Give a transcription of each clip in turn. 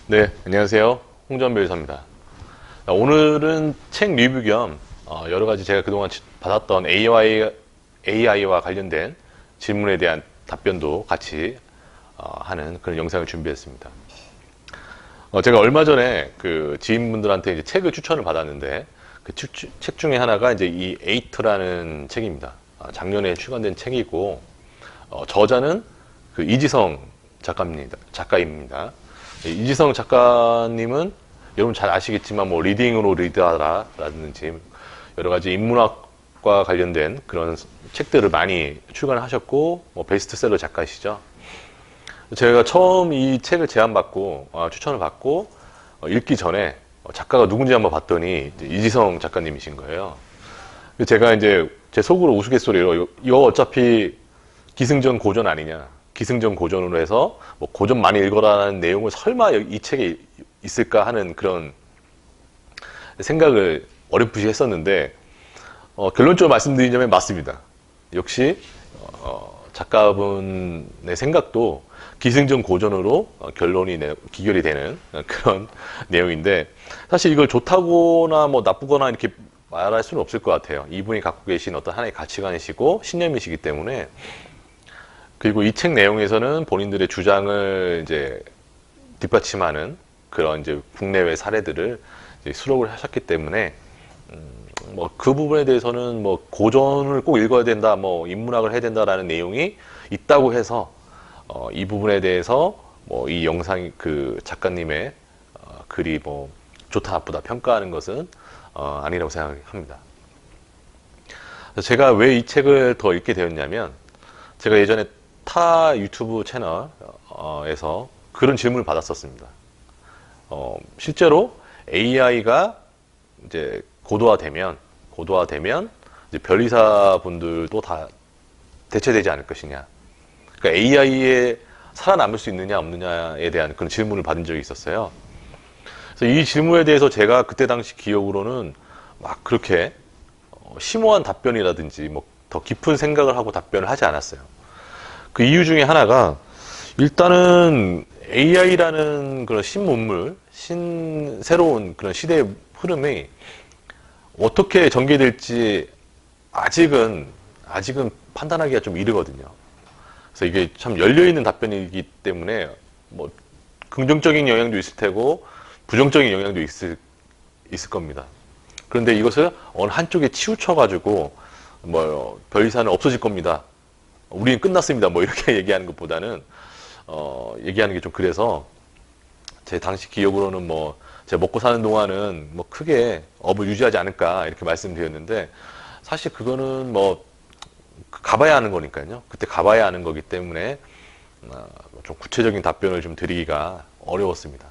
네, 안녕하세요. 홍전별사입니다. 오늘은 책 리뷰 겸 여러 가지 제가 그동안 받았던 AI와 관련된 질문에 대한 답변도 같이 하는 그런 영상을 준비했습니다. 제가 얼마 전에 그 지인분들한테 이제 책을 추천을 받았는데 그 책 중에 하나가 이제 이 에이트라는 책입니다. 작년에 출간된 책이고 저자는 그 이지성 작가입니다. 이지성 작가님은 여러분 잘 아시겠지만 뭐 리딩으로 리드하라라든지 여러 가지 인문학과 관련된 그런 책들을 많이 출간하셨고 뭐 베스트셀러 작가시죠. 제가 처음 이 책을 제안받고 추천을 받고 읽기 전에 작가가 누군지 한번 봤더니 이지성 작가님이신 거예요. 제가 이제 제 속으로 우스갯소리로 이거 어차피 기승전 고전 아니냐. 기승전 고전으로 해서 뭐 고전 많이 읽어라는 내용을 설마 이 책에 있을까 하는 그런 생각을 어렴풋이 했었는데 결론적으로 말씀드리자면 맞습니다. 역시 작가분의 생각도 기승전 고전으로 기결이 되는 그런 내용인데 사실 이걸 좋다거나 뭐 나쁘거나 이렇게 말할 수는 없을 것 같아요. 이분이 갖고 계신 어떤 하나의 가치관이시고 신념이시기 때문에 그리고 이 책 내용에서는 본인들의 주장을 이제 뒷받침하는 그런 이제 국내외 사례들을 이제 수록을 하셨기 때문에 뭐 그 부분에 대해서는 뭐 고전을 꼭 읽어야 된다, 뭐 인문학을 해야 된다라는 내용이 있다고 해서 이 부분에 대해서 뭐 이 영상 그 작가님의 글이 뭐 좋다 나쁘다 평가하는 것은 아니라고 생각합니다. 제가 왜 이 책을 더 읽게 되었냐면 제가 예전에 타 유튜브 채널에서 그런 질문을 받았었습니다. 실제로 AI가 이제 고도화되면 이제 변리사 분들도 다 대체되지 않을 것이냐. 그러니까 AI에 살아남을 수 있느냐 없느냐에 대한 그런 질문을 받은 적이 있었어요. 그래서 이 질문에 대해서 제가 그때 당시 기억으로는 막 그렇게 심오한 답변이라든지 뭐 더 깊은 생각을 하고 답변을 하지 않았어요. 그 이유 중에 하나가 일단은 AI라는 그런 신문물, 새로운 그런 시대의 흐름이 어떻게 전개될지 아직은 판단하기가 좀 이르거든요. 그래서 이게 참 열려있는 답변이기 때문에 뭐 긍정적인 영향도 있을 테고 부정적인 영향도 있을 겁니다. 그런데 이것을 어느 한쪽에 치우쳐가지고 뭐 별이사는 없어질 겁니다. 우리는 끝났습니다. 뭐 이렇게 얘기하는 것보다는 얘기하는 게 좀 그래서 제 당시 기억으로는 뭐 제가 먹고 사는 동안은 뭐 크게 업을 유지하지 않을까 이렇게 말씀드렸는데 사실 그거는 뭐 가봐야 하는 거니까요. 그때 가봐야 하는 거기 때문에 좀 구체적인 답변을 좀 드리기가 어려웠습니다.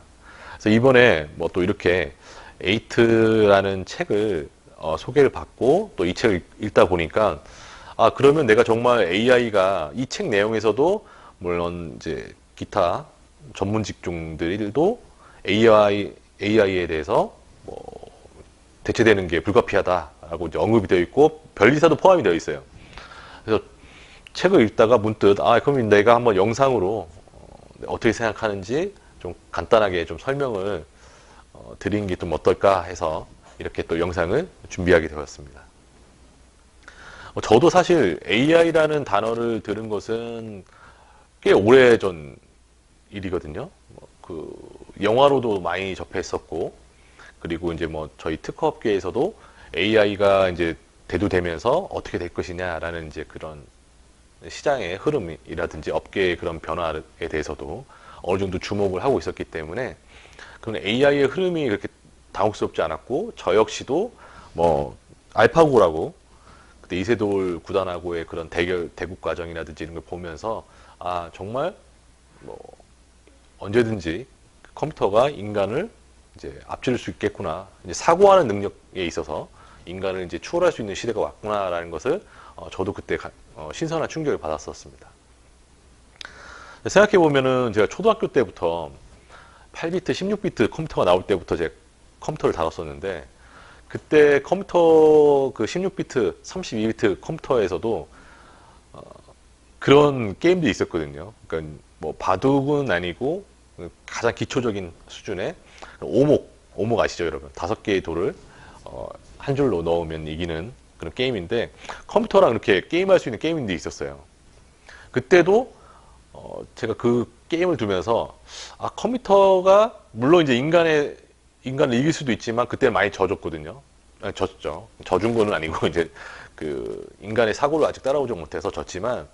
그래서 이번에 뭐 또 이렇게 에이트라는 책을 소개를 받고 또 이 책을 읽다 보니까 그러면 내가 정말 AI가 이 책 내용에서도 물론 이제 기타 전문 직종들도 AI에 대해서 뭐 대체되는 게 불가피하다라고 이제 언급이 되어 있고 변리사도 포함이 되어 있어요. 그래서 책을 읽다가 문득 그럼 내가 한번 영상으로 어떻게 생각하는지 좀 간단하게 좀 설명을 드리는 게 좀 어떨까 해서 이렇게 또 영상을 준비하게 되었습니다. 저도 사실 AI라는 단어를 들은 것은 꽤 오래전 일이거든요. 그 영화로도 많이 접했었고, 그리고 이제 뭐 저희 특허업계에서도 AI가 이제 대두되면서 어떻게 될 것이냐라는 이제 그런 시장의 흐름이라든지 업계의 그런 변화에 대해서도 어느 정도 주목을 하고 있었기 때문에 그런 AI의 흐름이 그렇게 당혹스럽지 않았고, 저 역시도 뭐 알파고라고 그때 이세돌 구단하고의 그런 대국 과정이라든지 이런 걸 보면서 정말 뭐 언제든지 컴퓨터가 인간을 이제 앞질 수 있겠구나. 이제 사고하는 능력에 있어서 인간을 이제 추월할 수 있는 시대가 왔구나라는 것을 저도 그때 신선한 충격을 받았었습니다. 생각해 보면은 제가 초등학교 때부터 8비트, 16비트 컴퓨터가 나올 때부터 제가 컴퓨터를 다뤘었는데 그때 컴퓨터 그 16비트, 32비트 컴퓨터에서도 그런 게임들이 있었거든요. 그러니까 뭐 바둑은 아니고 가장 기초적인 수준의 오목 아시죠, 여러분? 5개의 돌을 한 줄로 넣으면 이기는 그런 게임인데, 컴퓨터랑 이렇게 게임할 수 있는 게임들이 있었어요. 그때도 제가 그 게임을 두면서 컴퓨터가 물론 이제 인간을 이길 수도 있지만 그때 많이 져줬거든요. 졌죠. 져준 거는 아니고 이제 그 인간의 사고를 아직 따라오지 못해서 졌지만,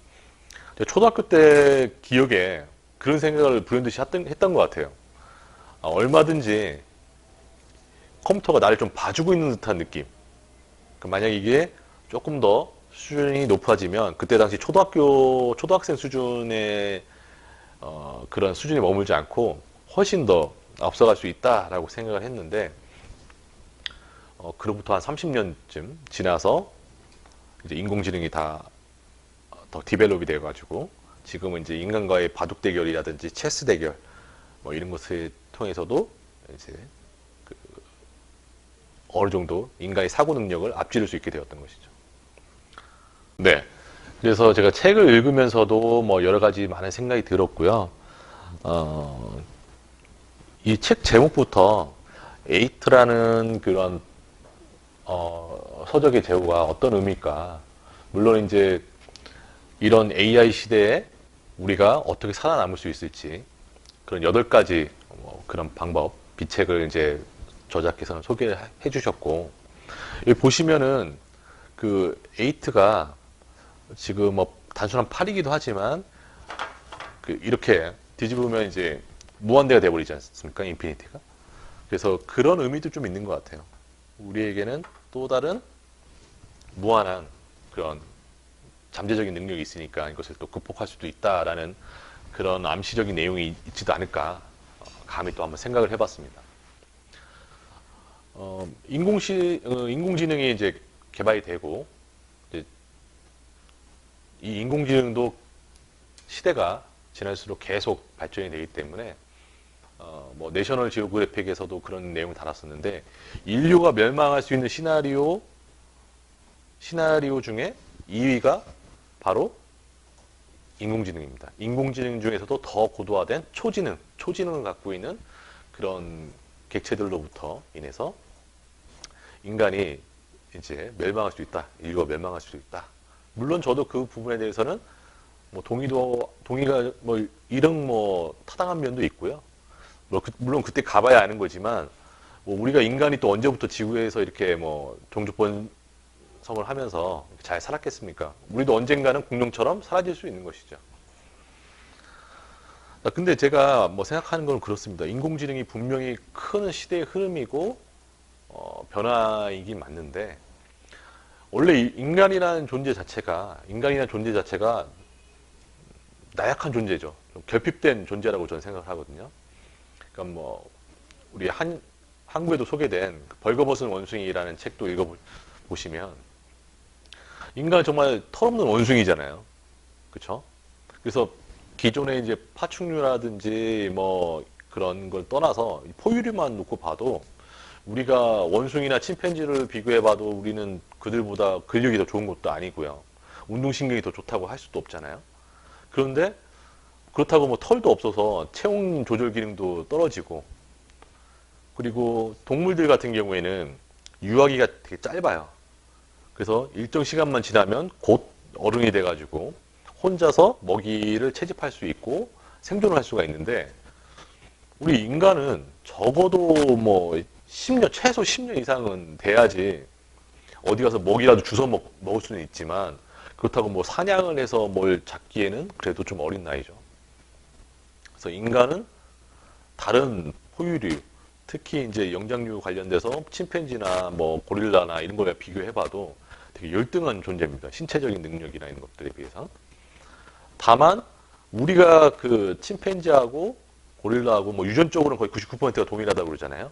초등학교 때 기억에 그런 생각을 불현듯이 했던 것 같아요. 얼마든지 컴퓨터가 나를 좀 봐주고 있는 듯한 느낌. 만약 이게 조금 더 수준이 높아지면 그때 당시 초등학생 수준의 그런 수준에 머물지 않고 훨씬 더 앞서갈 수 있다라고 생각을 했는데, 그로부터 한 30년쯤 지나서 이제 인공지능이 다 더 디벨롭이 돼가지고 지금은 이제 인간과의 바둑 대결이라든지 체스 대결 뭐 이런 것을 통해서도 이제 그 어느 정도 인간의 사고 능력을 앞지를 수 있게 되었던 것이죠. 네. 그래서 제가 책을 읽으면서도 뭐 여러 가지 많은 생각이 들었고요. 이 책 제목부터 에이트라는 그런 서적의 제호가 어떤 의미일까? 물론 이제 이런 AI 시대에 우리가 어떻게 살아남을 수 있을지 그런 8가지 그런 방법, 비책을 이제 저자께서는 소개해 주셨고, 여기 보시면은 그 에이트가 지금 뭐 단순한 8이기도 하지만 이렇게 뒤집으면 이제 무한대가 돼버리지 않습니까? 인피니티가. 그래서 그런 의미도 좀 있는 것 같아요. 우리에게는 또 다른 무한한 그런 잠재적인 능력이 있으니까 이것을 또 극복할 수도 있다라는 그런 암시적인 내용이 있지도 않을까 감히 또 한번 생각을 해봤습니다. 인공지능이 이제 개발이 되고, 이제 이 인공지능도 시대가 지날수록 계속 발전이 되기 때문에 뭐 내셔널 지오그래픽에서도 그런 내용을 달았었는데, 인류가 멸망할 수 있는 시나리오 중에 2위가 바로 인공지능입니다. 인공지능 중에서도 더 고도화된 초지능을 갖고 있는 그런 객체들로부터 인해서 인간이 이제 멸망할 수 있다. 인류가 멸망할 수 있다. 물론 저도 그 부분에 대해서는 뭐 동의가 뭐 이런 뭐 타당한 면도 있고요. 물론 그때 가봐야 아는 거지만, 뭐 우리가 인간이 또 언제부터 지구에서 이렇게 뭐 종족 번성을 하면서 잘 살았겠습니까? 우리도 언젠가는 공룡처럼 사라질 수 있는 것이죠. 근데 제가 뭐 생각하는 건 그렇습니다. 인공지능이 분명히 큰 시대의 흐름이고 변화이긴 맞는데, 원래 인간이라는 존재 자체가 나약한 존재죠. 좀 결핍된 존재라고 저는 생각을 하거든요. 그러니까 뭐 우리 한국에도 소개된 벌거벗은 원숭이라는 책도 읽어보시면 인간은 정말 털없는 원숭이잖아요. 그렇죠? 그래서 기존의 이제 파충류라든지 뭐 그런 걸 떠나서 포유류만 놓고 봐도 우리가 원숭이나 침팬지를 비교해봐도 우리는 그들보다 근력이 더 좋은 것도 아니고요. 운동신경이 더 좋다고 할 수도 없잖아요. 그런데 그렇다고 뭐 털도 없어서 체온 조절 기능도 떨어지고, 그리고 동물들 같은 경우에는 유아기가 되게 짧아요. 그래서 일정 시간만 지나면 곧 어른이 돼가지고 혼자서 먹이를 채집할 수 있고 생존을 할 수가 있는데, 우리 인간은 적어도 뭐 10년, 최소 10년 이상은 돼야지 어디 가서 먹이라도 주워 먹을 수는 있지만, 그렇다고 뭐 사냥을 해서 뭘 잡기에는 그래도 좀 어린 나이죠. 그래서 인간은 다른 포유류, 특히 이제 영장류 관련돼서 침팬지나 뭐 고릴라나 이런 거에 비교해봐도 되게 열등한 존재입니다. 신체적인 능력이나 이런 것들에 비해서. 다만 우리가 그 침팬지하고 고릴라하고 뭐 유전적으로는 거의 99%가 동일하다고 그러잖아요.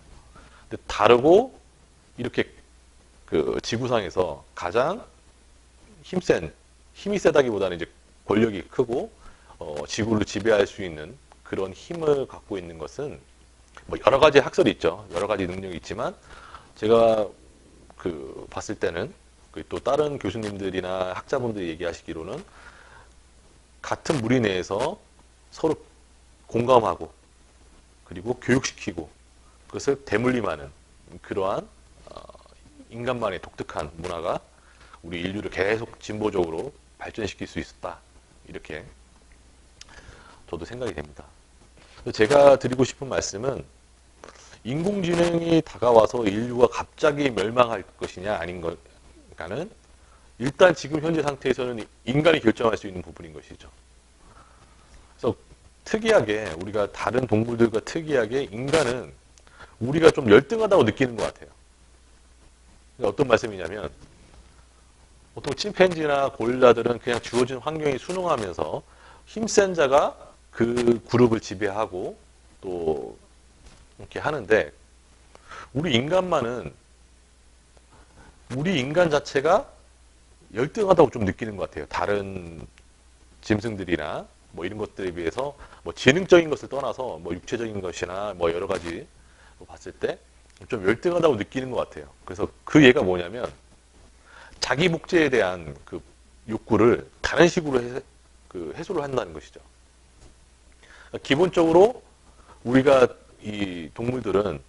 근데 다르고 이렇게 그 지구상에서 가장 힘이 세다기보다는 이제 권력이 크고 지구를 지배할 수 있는 그런 힘을 갖고 있는 것은 뭐 여러 가지 학설이 있죠. 여러 가지 능력이 있지만, 제가 그 봤을 때는 또 다른 교수님들이나 학자분들이 얘기하시기로는 같은 무리 내에서 서로 공감하고 그리고 교육시키고 그것을 대물림하는 그러한 인간만의 독특한 문화가 우리 인류를 계속 진보적으로 발전시킬 수 있었다. 이렇게 저도 생각이 됩니다. 제가 드리고 싶은 말씀은 인공지능이 다가와서 인류가 갑자기 멸망할 것이냐 아닌 것과는 일단 지금 현재 상태에서는 인간이 결정할 수 있는 부분인 것이죠. 그래서 특이하게 우리가 다른 동물들과 특이하게 인간은 우리가 좀 열등하다고 느끼는 것 같아요. 어떤 말씀이냐면 보통 침팬지나 고릴라들은 그냥 주어진 환경에 순응하면서 힘센 자가 그 그룹을 지배하고 또 이렇게 하는데 우리 인간만은 우리 인간 자체가 열등하다고 좀 느끼는 것 같아요. 다른 짐승들이나 뭐 이런 것들에 비해서 뭐 지능적인 것을 떠나서 뭐 육체적인 것이나 뭐 여러 가지 봤을 때 좀 열등하다고 느끼는 것 같아요. 그래서 그 예가 뭐냐면 자기 복제에 대한 그 욕구를 다른 식으로 해소를 한다는 것이죠. 기본적으로 우리가 이 동물들은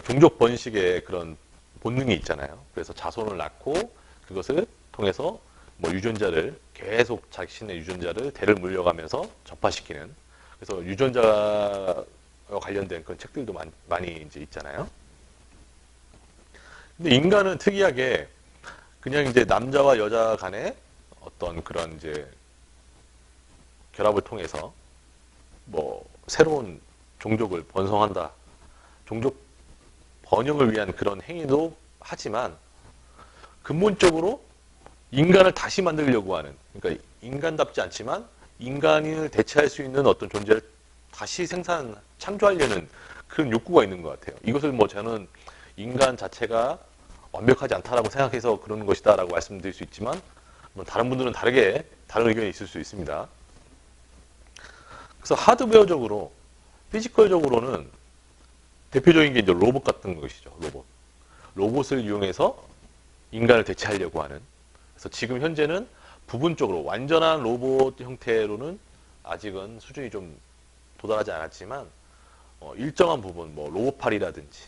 종족 번식의 그런 본능이 있잖아요. 그래서 자손을 낳고 그것을 통해서 뭐 유전자를 계속 자신의 유전자를 대를 물려가면서 접화시키는 그래서 유전자와 관련된 그런 책들도 많이 이제 있잖아요. 근데 인간은 특이하게 그냥 이제 남자와 여자 간의 어떤 그런 이제 결합을 통해서 뭐 새로운 종족을 번성한다. 종족 번영을 위한 그런 행위도 하지만 근본적으로 인간을 다시 만들려고 하는 그러니까 인간답지 않지만 인간을 대체할 수 있는 어떤 존재를 다시 창조하려는 그런 욕구가 있는 것 같아요. 이것을 뭐 저는 인간 자체가 완벽하지 않다라고 생각해서 그러는 것이다라고 말씀드릴 수 있지만 뭐 다른 분들은 다른 의견이 있을 수 있습니다. 그래서 하드웨어적으로 피지컬적으로는 대표적인 게 이제 로봇 같은 것이죠. 로봇을 이용해서 인간을 대체하려고 하는. 그래서 지금 현재는 부분적으로 완전한 로봇 형태로는 아직은 수준이 좀 도달하지 않았지만 일정한 부분, 뭐 로봇팔이라든지,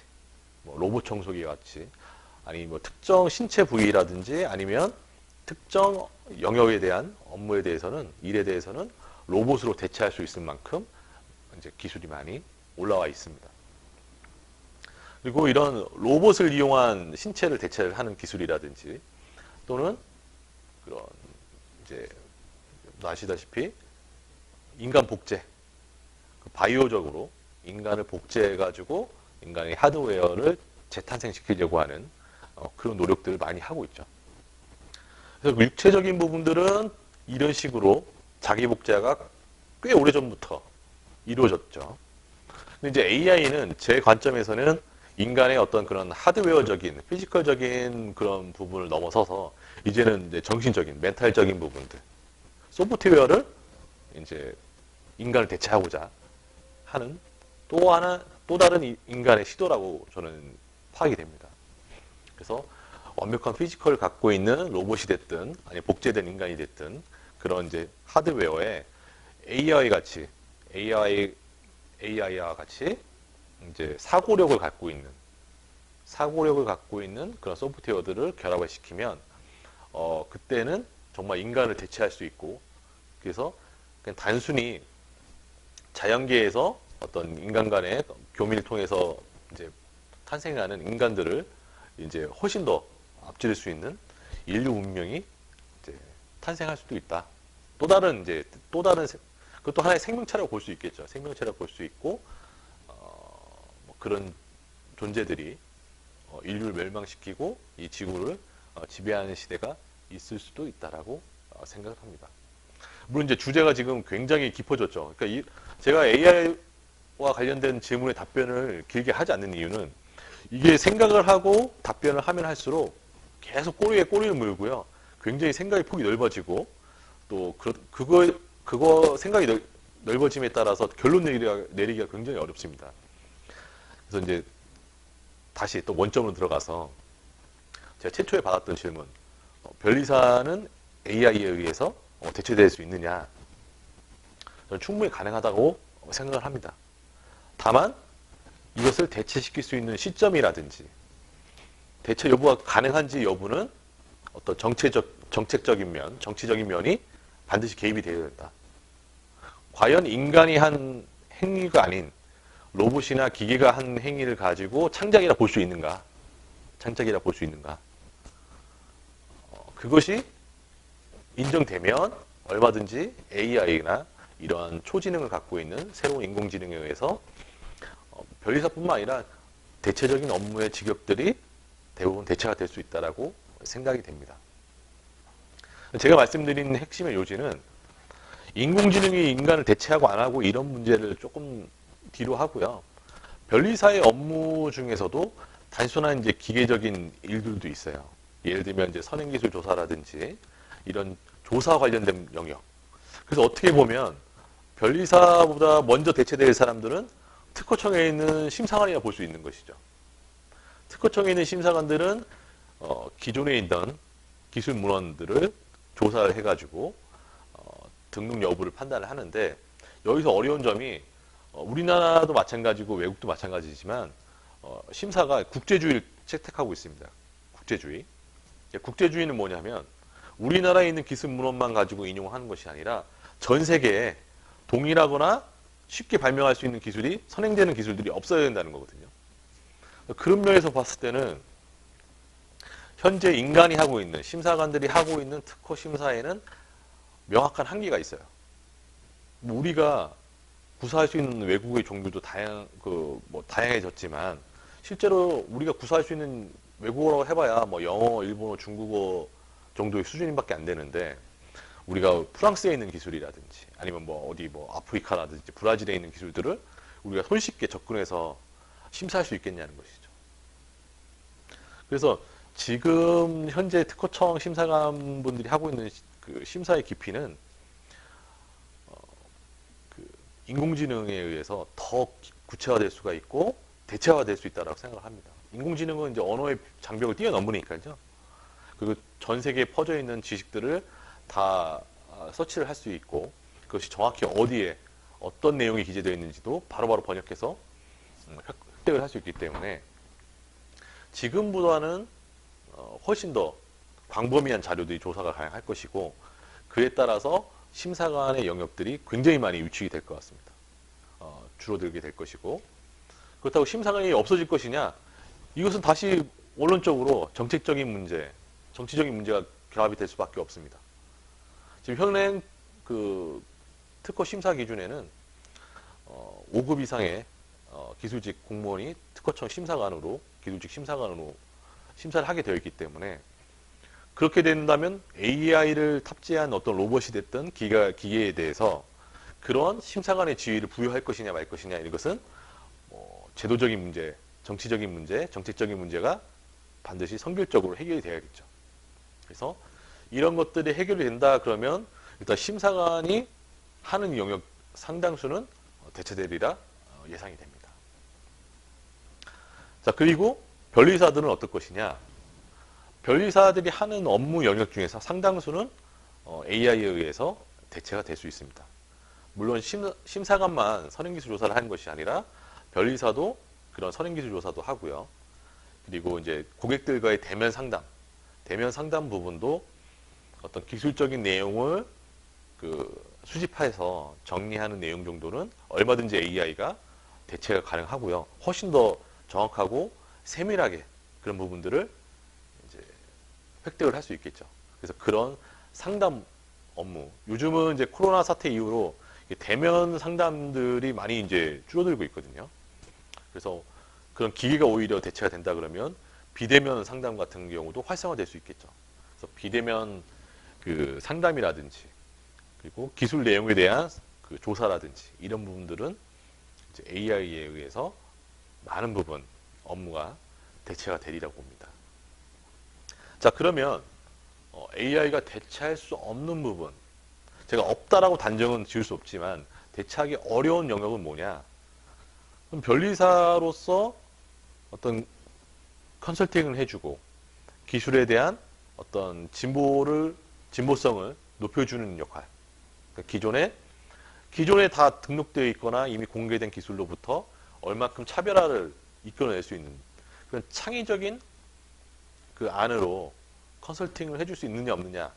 뭐 로봇 청소기 같이 아니 뭐 특정 신체 부위라든지 아니면 특정 영역에 대한 업무에 대해서는 일에 대해서는 로봇으로 대체할 수 있을 만큼 이제 기술이 많이 올라와 있습니다. 그리고 이런 로봇을 이용한 신체를 대체를 하는 기술이라든지 또는 그런 이제 아시다시피 인간 복제, 바이오적으로 인간을 복제해가지고 인간의 하드웨어를 재탄생시키려고 하는 그런 노력들을 많이 하고 있죠. 그래서 육체적인 부분들은 이런 식으로 자기 복제가 꽤 오래전부터 이루어졌죠. 근데 이제 AI는 제 관점에서는 인간의 어떤 그런 하드웨어적인, 피지컬적인 그런 부분을 넘어서서 이제는 이제 정신적인, 멘탈적인 부분들, 소프트웨어를 이제 인간을 대체하고자 하는 또 다른 인간의 시도라고 저는 파악이 됩니다. 그래서 완벽한 피지컬을 갖고 있는 로봇이 됐든, 아니 복제된 인간이 됐든, 그런 이제 하드웨어에 AI와 같이 이제 사고력을 갖고 있는 그런 소프트웨어들을 결합을 시키면, 그때는 정말 인간을 대체할 수 있고, 그래서 그냥 단순히 자연계에서 어떤 인간 간의 교미를 통해서 이제 탄생하는 인간들을 이제 훨씬 더 앞지를 수 있는 인류 문명이 이제 탄생할 수도 있다. 그것도 하나의 생명체라고 볼 수 있겠죠. 생명체라고 볼 수 있고, 뭐 그런 존재들이 인류를 멸망시키고 이 지구를 지배하는 시대가 있을 수도 있다라고 생각을 합니다. 물론 이제 주제가 지금 굉장히 깊어졌죠. 그러니까 제가 AI와 관련된 질문에 답변을 길게 하지 않는 이유는 이게 생각을 하고 답변을 하면 할수록 계속 꼬리에 꼬리를 물고요. 굉장히 생각의 폭이 넓어지고 또 그거 생각이 넓어짐에 따라서 결론 내리기가 굉장히 어렵습니다. 그래서 이제 다시 또 원점으로 들어가서 제가 최초에 받았던 질문, 변리사는 AI에 의해서 대체될 수 있느냐? 저는 충분히 가능하다고 생각을 합니다. 다만 이것을 대체시킬 수 있는 시점이라든지 대체 여부가 가능한지 여부는 어떤 정책적인 면, 정치적인 면이 반드시 개입이 되어야 된다. 과연 인간이 한 행위가 아닌 로봇이나 기계가 한 행위를 가지고 창작이라 볼 수 있는가? 창작이라 볼 수 있는가? 그것이 인정되면 얼마든지 AI나 이러한 초지능을 갖고 있는 새로운 인공지능에 의해서 변리사뿐만 아니라 대체적인 업무의 직역들이 대부분 대체가 될 수 있다라고 생각이 됩니다. 제가 말씀드린 핵심의 요지는 인공지능이 인간을 대체하고 안 하고 이런 문제를 조금 뒤로 하고요. 변리사의 업무 중에서도 단순한 이제 기계적인 일들도 있어요. 예를 들면 이제 선행기술 조사라든지 이런 조사 관련된 영역. 그래서 어떻게 보면 변리사보다 먼저 대체될 사람들은 특허청에 있는 심사관이라 볼 수 있는 것이죠. 특허청에 있는 심사관들은 기존에 있던 기술 문헌들을 조사를 해가지고 등록 여부를 판단을 하는데 여기서 어려운 점이 우리나라도 마찬가지고 외국도 마찬가지지만 심사가 국제주의를 채택하고 있습니다. 국제주의. 국제주의는 뭐냐면 우리나라에 있는 기술 문헌만 가지고 인용하는 것이 아니라 전 세계에 동일하거나 쉽게 발명할 수 있는 기술이 선행되는 기술들이 없어야 된다는 거거든요. 그런 면에서 봤을 때는 현재 인간이 하고 있는 심사관들이 하고 있는 특허 심사에는 명확한 한계가 있어요. 우리가 구사할 수 있는 외국의 종류도 다양해졌지만 실제로 우리가 구사할 수 있는 외국어라고 해봐야 뭐 영어, 일본어, 중국어 정도의 수준밖에 안 되는데 우리가 프랑스에 있는 기술이라든지 아니면 뭐 어디 뭐 아프리카라든지 브라질에 있는 기술들을 우리가 손쉽게 접근해서 심사할 수 있겠냐는 것이죠. 그래서 지금 현재 특허청 심사관분들이 하고 있는 그 심사의 깊이는 인공지능에 의해서 더 구체화될 수가 있고 대체화될 수 있다고 생각을 합니다. 인공지능은 이제 언어의 장벽을 뛰어넘으니까요. 그리고 전 세계에 퍼져 있는 지식들을 다 서치를 할 수 있고 그것이 정확히 어디에 어떤 내용이 기재되어 있는지도 바로바로 번역해서 획득을 할 수 있기 때문에 지금보다는 훨씬 더 광범위한 자료들이 조사가 가능할 것이고 그에 따라서 심사관의 영역들이 굉장히 많이 유축이 될 것 같습니다. 줄어들게 될 것이고 그렇다고 심사관이 없어질 것이냐 이것은 다시 원론적으로 정책적인 문제, 정치적인 문제가 결합이 될 수밖에 없습니다. 지금 현행 그 특허 심사 기준에는 5급 이상의 기술직 공무원이 특허청 심사관으로 기술직 심사관으로 심사를 하게 되어 있기 때문에 그렇게 된다면 AI를 탑재한 어떤 로봇이 됐든 기계에 대해서 그런 심사관의 지위를 부여할 것이냐 말 것이냐 이것은 제도적인 문제, 정치적인 문제, 정책적인 문제가 반드시 선결적으로 해결이 돼야겠죠. 그래서 이런 것들이 해결이 된다 그러면 일단 심사관이 하는 영역 상당수는 대체되리라 예상이 됩니다. 자, 그리고 변리사들은 어떨 것이냐? 변리사들이 하는 업무 영역 중에서 상당수는 AI에 의해서 대체가 될 수 있습니다. 물론 심사관만 선행기술 조사를 하는 것이 아니라 변리사도 그런 선행기술 조사도 하고요. 그리고 이제 고객들과의 대면 상담 부분도 어떤 기술적인 내용을 수집해서 정리하는 내용 정도는 얼마든지 AI가 대체가 가능하고요. 훨씬 더 정확하고 세밀하게 그런 부분들을 이제 획득을 할 수 있겠죠. 그래서 그런 상담 업무, 요즘은 이제 코로나 사태 이후로 대면 상담들이 많이 이제 줄어들고 있거든요. 그래서 그런 기계가 오히려 대체가 된다 그러면 비대면 상담 같은 경우도 활성화될 수 있겠죠. 그래서 비대면 그 상담이라든지 그리고 기술 내용에 대한 그 조사라든지 이런 부분들은 이제 AI에 의해서 많은 부분 업무가 대체가 되리라고 봅니다. 자, 그러면 AI가 대체할 수 없는 부분, 제가 없다라고 단정은 지을 수 없지만 대체하기 어려운 영역은 뭐냐? 그럼 변리사로서 어떤 컨설팅을 해주고 기술에 대한 어떤 진보성을 높여주는 역할. 그러니까 기존에 다 등록되어 있거나 이미 공개된 기술로부터 얼마큼 차별화를 이끌어낼 수 있는 그런 창의적인 그 안으로 컨설팅을 해줄 수 있느냐 없느냐,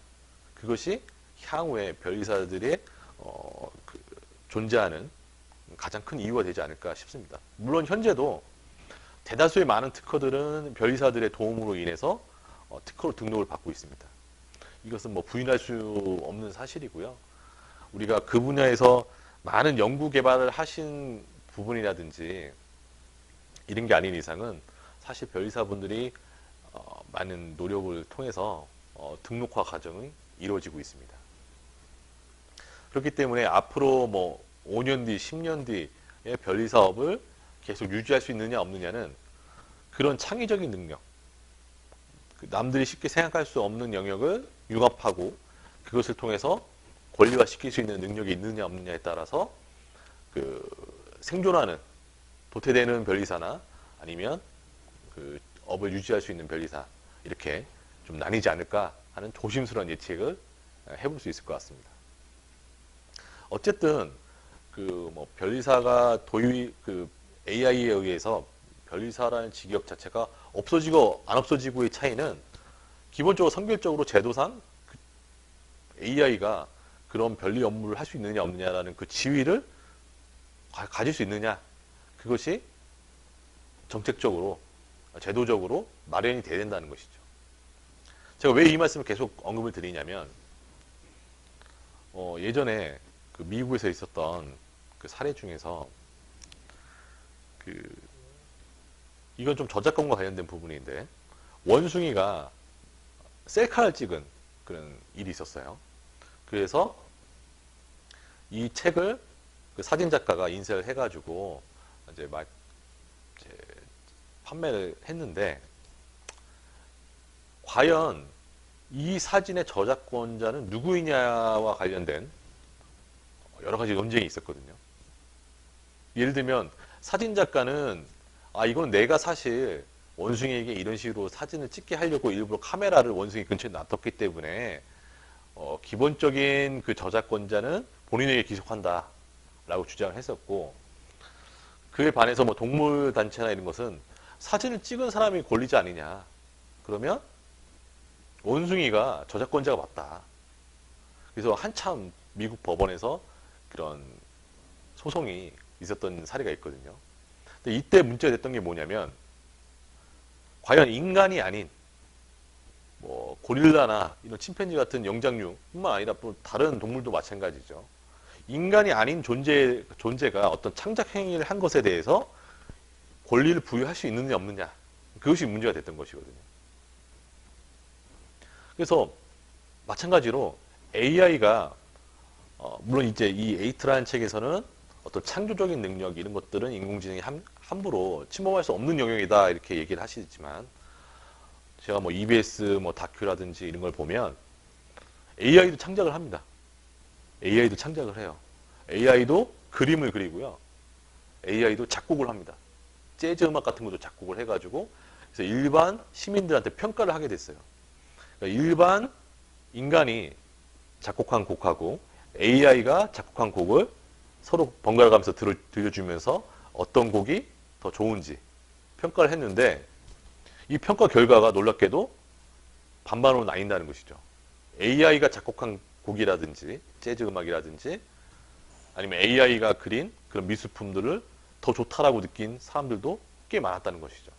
그것이 향후에 변리사들의 그 존재하는 가장 큰 이유가 되지 않을까 싶습니다. 물론 현재도 대다수의 많은 특허들은 변리사들의 도움으로 인해서 특허로 등록을 받고 있습니다. 이것은 뭐 부인할 수 없는 사실이고요. 우리가 그 분야에서 많은 연구 개발을 하신 부분이라든지 이런 게 아닌 이상은 사실 변리사분들이 많은 노력을 통해서 등록화 과정이 이루어지고 있습니다. 그렇기 때문에 앞으로 뭐 5년 뒤, 10년 뒤에 변리사업을 계속 유지할 수 있느냐 없느냐는 그런 창의적인 능력, 남들이 쉽게 생각할 수 없는 영역을 융합하고 그것을 통해서 권리화시킬 수 있는 능력이 있느냐 없느냐에 따라서 그 생존하는 도태되는 변리사나 아니면 그 업을 유지할 수 있는 변리사, 이렇게 좀 나뉘지 않을까 하는 조심스러운 예측을 해볼 수 있을 것 같습니다. 어쨌든 그 뭐 변리사가 그 AI에 의해서 변리사라는 직업 자체가 없어지고 안 없어지고의 차이는 기본적으로 선결적으로 제도상 AI가 그런 변리 업무를 할 수 있느냐 없느냐라는 그 지위를 가질 수 있느냐, 그것이 정책적으로 제도적으로 마련이 돼야 된다는 것이죠. 제가 왜 이 말씀을 계속 언급을 드리냐면 예전에 그 미국에서 있었던 그 사례 중에서 이건 좀 저작권과 관련된 부분인데, 원숭이가 셀카를 찍은 그런 일이 있었어요. 그래서 이 책을 그 사진 작가가 인쇄를 해가지고 이제 판매를 했는데, 과연 이 사진의 저작권자는 누구이냐와 관련된 여러 가지 논쟁이 있었거든요. 예를 들면 사진 작가는 이건 내가 사실 원숭이에게 이런 식으로 사진을 찍게 하려고 일부러 카메라를 원숭이 근처에 놔뒀기 때문에 기본적인 그 저작권자는 본인에게 기속한다 라고 주장을 했었고, 그에 반해서 뭐 동물 단체나 이런 것은 사진을 찍은 사람이 권리자 아니냐, 그러면 원숭이가 저작권자가 맞다. 그래서 한참 미국 법원에서 그런 소송이 있었던 사례가 있거든요. 근데 이때 문제가 됐던 게 뭐냐면, 과연 인간이 아닌 뭐 고릴라나 이런 침팬지 같은 영장류뿐만 아니라 또 다른 동물도 마찬가지죠. 인간이 아닌 존재가 어떤 창작 행위를 한 것에 대해서 권리를 부여할 수 있느냐 없느냐, 그것이 문제가 됐던 것이거든요. 그래서 마찬가지로 AI가 물론 이제 이 에이트라는 책에서는 어떤 창조적인 능력 이런 것들은 인공지능이 함부로 침범할 수 없는 영역이다 이렇게 얘기를 하시지만, 제가 뭐 EBS 뭐 다큐라든지 이런 걸 보면 AI도 창작을 합니다. AI도 창작을 해요. AI도 그림을 그리고요. AI도 작곡을 합니다. 재즈 음악 같은 것도 작곡을 해가지고 그래서 일반 시민들한테 평가를 하게 됐어요. 그러니까 일반 인간이 작곡한 곡하고 AI가 작곡한 곡을 서로 번갈아 가면서 들려주면서 어떤 곡이 더 좋은지 평가를 했는데, 이 평가 결과가 놀랍게도 반반으로 나뉜다는 것이죠. AI가 작곡한 곡이라든지 재즈 음악이라든지 아니면 AI가 그린 그런 미술품들을 더 좋다라고 느낀 사람들도 꽤 많았다는 것이죠.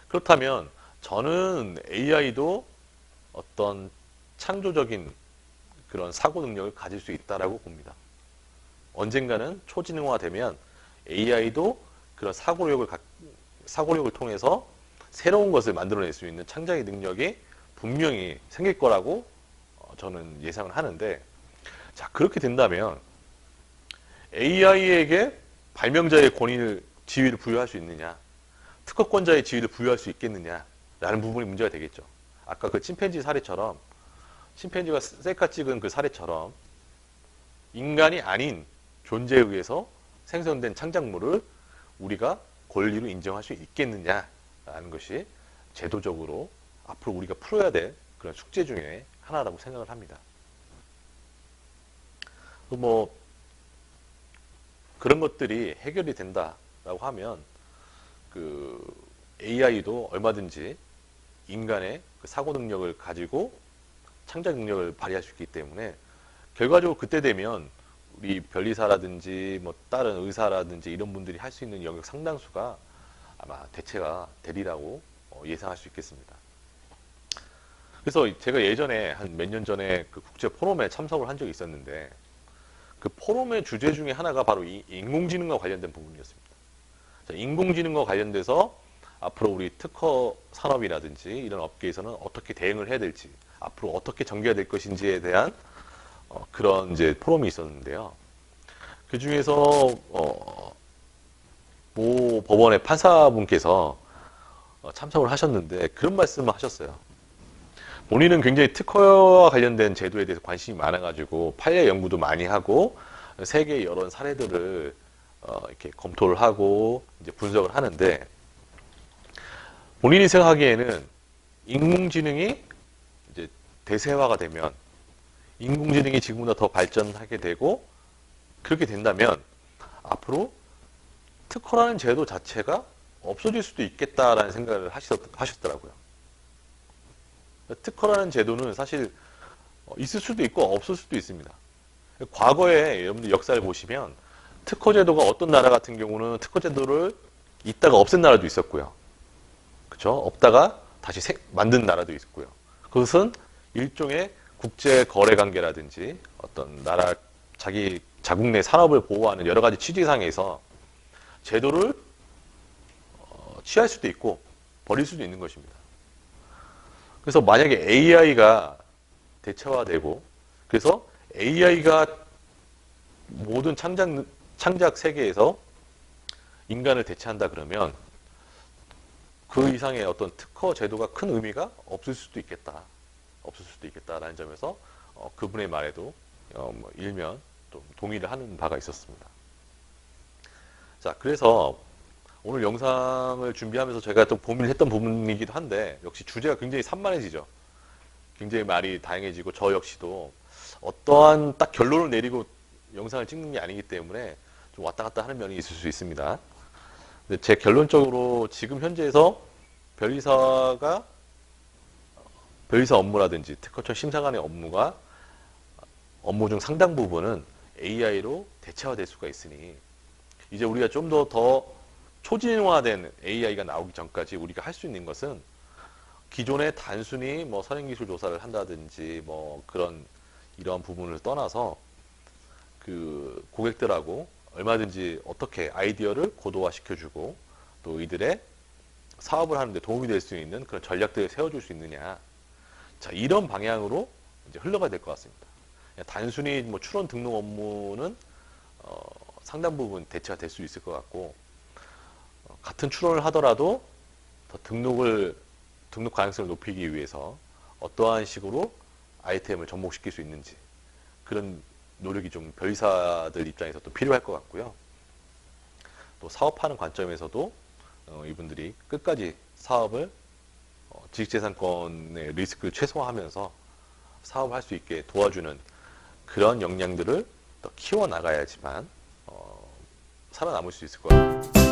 그렇다면 저는 AI도 어떤 창조적인 그런 사고 능력을 가질 수 있다라고 봅니다. 언젠가는 초지능화되면 AI도 그런 사고력을 통해서 새로운 것을 만들어낼 수 있는 창작의 능력이 분명히 생길 거라고 저는 예상을 하는데, 자, 그렇게 된다면 AI에게 발명자의 지위를 부여할 수 있느냐, 특허권자의 지위를 부여할 수 있겠느냐라는 부분이 문제가 되겠죠. 아까 그 침팬지 사례처럼, 침팬지가 셀카 찍은 그 사례처럼 인간이 아닌 존재에 의해서 생성된 창작물을 우리가 권리로 인정할 수 있겠느냐라는 것이 제도적으로 앞으로 우리가 풀어야 될 그런 숙제 중에 하나라고 생각을 합니다. 뭐 그런 것들이 해결이 된다라고 하면 그 AI도 얼마든지 인간의 그 사고 능력을 가지고 창작 능력을 발휘할 수 있기 때문에 결과적으로 그때 되면 우리 변리사라든지 뭐 다른 의사라든지 이런 분들이 할 수 있는 영역 상당수가 아마 대체가 되리라고 예상할 수 있겠습니다. 그래서 제가 예전에 한 몇 년 전에 그 국제 포럼에 참석을 한 적이 있었는데 그 포럼의 주제 중에 하나가 바로 이 인공지능과 관련된 부분이었습니다. 자, 인공지능과 관련돼서 앞으로 우리 특허 산업이라든지 이런 업계에서는 어떻게 대응을 해야 될지, 앞으로 어떻게 전개가 될 것인지에 대한 그런 이제 포럼이 있었는데요. 그 중에서 모 법원의 판사분께서 참석을 하셨는데 그런 말씀을 하셨어요. 본인은 굉장히 특허와 관련된 제도에 대해서 관심이 많아가지고 판례 연구도 많이 하고 세계 여러 사례들을 이렇게 검토를 하고 이제 분석을 하는데 본인이 생각하기에는 인공지능이 이제 대세화가 되면 인공지능이 지금보다 더 발전하게 되고 그렇게 된다면 앞으로 특허라는 제도 자체가 없어질 수도 있겠다라는 생각을 하셨더라고요. 특허라는 제도는 사실 있을 수도 있고 없을 수도 있습니다. 과거에 여러분들 역사를 보시면 특허 제도가 어떤 나라 같은 경우는 특허 제도를 있다가 없앤 나라도 있었고요. 그렇죠? 없다가 다시 만든 나라도 있고요. 그것은 일종의 국제 거래 관계라든지 어떤 나라 자기 자국 내 산업을 보호하는 여러 가지 취지상에서 제도를 취할 수도 있고 버릴 수도 있는 것입니다. 그래서 만약에 AI가 대체화되고 그래서 AI가 모든 창작 세계에서 인간을 대체한다 그러면 그 이상의 어떤 특허 제도가 큰 의미가 없을 수도 있겠다라는 점에서 그분의 말에도 일면 또 동의를 하는 바가 있었습니다. 자, 그래서 오늘 영상을 준비하면서 제가 또 고민했던 부분이기도 한데 역시 주제가 굉장히 산만해지죠. 굉장히 말이 다양해지고 저 역시도 어떠한 딱 결론을 내리고 영상을 찍는 게 아니기 때문에 좀 왔다 갔다 하는 면이 있을 수 있습니다. 근데 제 결론적으로 지금 현재에서 변리사 업무라든지 특허청 심사관의 업무 중 상당 부분은 AI로 대체화될 수가 있으니 이제 우리가 좀 더 초진화된 AI가 나오기 전까지 우리가 할 수 있는 것은 기존에 단순히 뭐 선행기술 조사를 한다든지 뭐 이러한 부분을 떠나서 그 고객들하고 얼마든지 어떻게 아이디어를 고도화 시켜주고 또 이들의 사업을 하는데 도움이 될 수 있는 그런 전략들을 세워줄 수 있느냐. 자, 이런 방향으로 이제 흘러가야 될 것 같습니다. 단순히 뭐 출원 등록 업무는 상당 부분 대체가 될 수 있을 것 같고 같은 출원을 하더라도 더 등록 가능성을 높이기 위해서 어떠한 식으로 아이템을 접목시킬 수 있는지 그런 노력이 좀 변리사들 입장에서 또 필요할 것 같고요. 또 사업하는 관점에서도 이분들이 끝까지 사업을 지식재산권의 리스크를 최소화하면서 사업을 할 수 있게 도와주는 그런 역량들을 더 키워나가야지만 살아남을 수 있을 거예요.